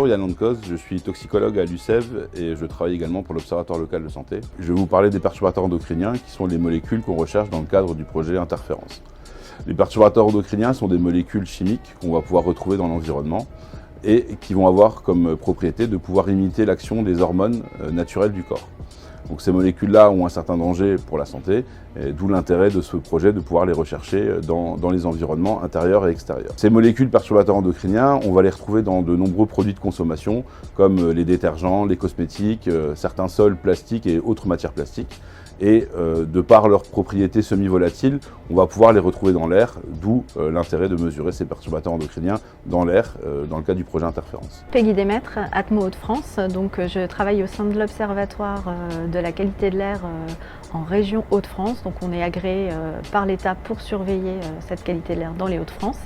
Yann Lancos, je suis toxicologue à l'UCEV et je travaille également pour l'Observatoire local de santé. Je vais vous parler des perturbateurs endocriniens qui sont les molécules qu'on recherche dans le cadre du projet Interférence. Les perturbateurs endocriniens sont des molécules chimiques qu'on va pouvoir retrouver dans l'environnement et qui vont avoir comme propriété de pouvoir imiter l'action des hormones naturelles du corps. Donc ces molécules-là ont un certain danger pour la santé, d'où l'intérêt de ce projet de pouvoir les rechercher dans les environnements intérieurs et extérieurs. Ces molécules perturbateurs endocriniens, on va les retrouver dans de nombreux produits de consommation, comme les détergents, les cosmétiques, certains sols plastiques et autres matières plastiques. Et de par leurs propriétés semi-volatiles, on va pouvoir les retrouver dans l'air, d'où l'intérêt de mesurer ces perturbateurs endocriniens dans l'air, dans le cadre du projet Interférence. Peggy Démètre, Atmo Hauts-de-France, donc je travaille au sein de l'Observatoire de la qualité de l'air en région Hauts-de-France, donc on est agréé par l'État pour surveiller cette qualité de l'air dans les Hauts-de-France.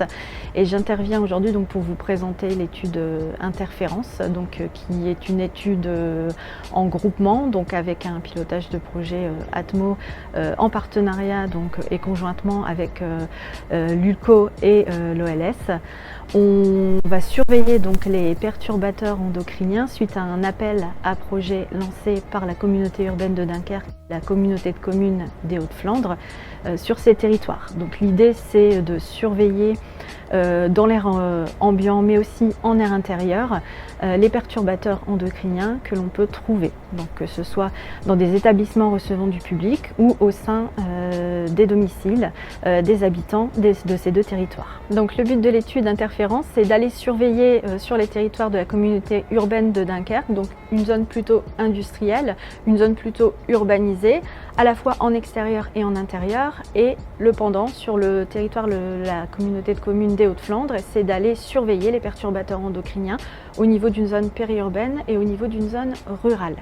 Et j'interviens aujourd'hui donc pour vous présenter l'étude Interférence, donc qui est une étude en groupement, donc avec un pilotage de projet Atmo en partenariat donc, et conjointement avec l'ULCO et l'OLS. On va surveiller donc les perturbateurs endocriniens suite à un appel à projet lancé par la communauté urbaine de Dunkerque, la communauté de communes des Hauts-de-Flandre, sur ces territoires. Donc l'idée c'est de surveiller dans l'air ambiant mais aussi en air intérieur les perturbateurs endocriniens que l'on peut trouver, donc que ce soit dans des établissements recevant du public ou au sein des domiciles des habitants de ces deux territoires. Donc le but de l'étude Interférence, c'est d'aller surveiller sur les territoires de la communauté urbaine de Dunkerque, donc une zone plutôt industrielle, une zone plutôt urbanisée, à la fois en extérieur et en intérieur, et le pendant sur le territoire de la communauté de communes des Hauts-de-Flandre, c'est d'aller surveiller les perturbateurs endocriniens au niveau d'une zone périurbaine et au niveau d'une zone rurale.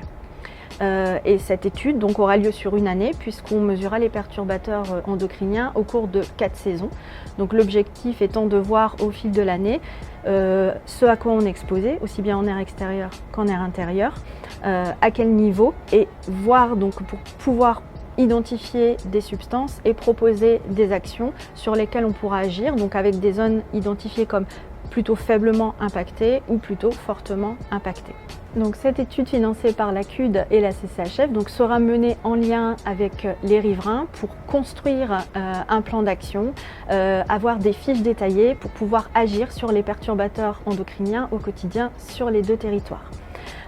Et cette étude donc, aura lieu sur une année puisqu'on mesurera les perturbateurs endocriniens au cours de 4 saisons. Donc l'objectif étant de voir au fil de l'année ce à quoi on est exposé, aussi bien en air extérieur qu'en air intérieur, à quel niveau, et voir donc pour pouvoir identifier des substances et proposer des actions sur lesquelles on pourra agir, donc avec des zones identifiées comme plutôt faiblement impactées ou plutôt fortement impactées. Donc cette étude financée par la CUD et la CCHF donc, sera menée en lien avec les riverains pour construire un plan d'action, avoir des fiches détaillées pour pouvoir agir sur les perturbateurs endocriniens au quotidien sur les deux territoires.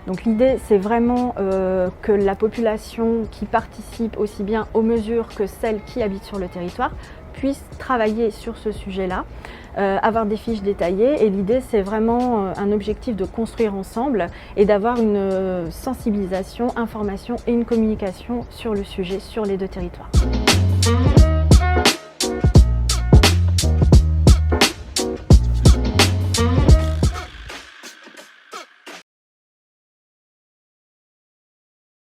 Donc l'idée c'est vraiment que la population qui participe aussi bien aux mesures que celles qui habitent sur le territoire puisse travailler sur ce sujet-là, avoir des fiches détaillées, et l'idée c'est vraiment un objectif de construire ensemble et d'avoir une sensibilisation, information et une communication sur le sujet sur les deux territoires.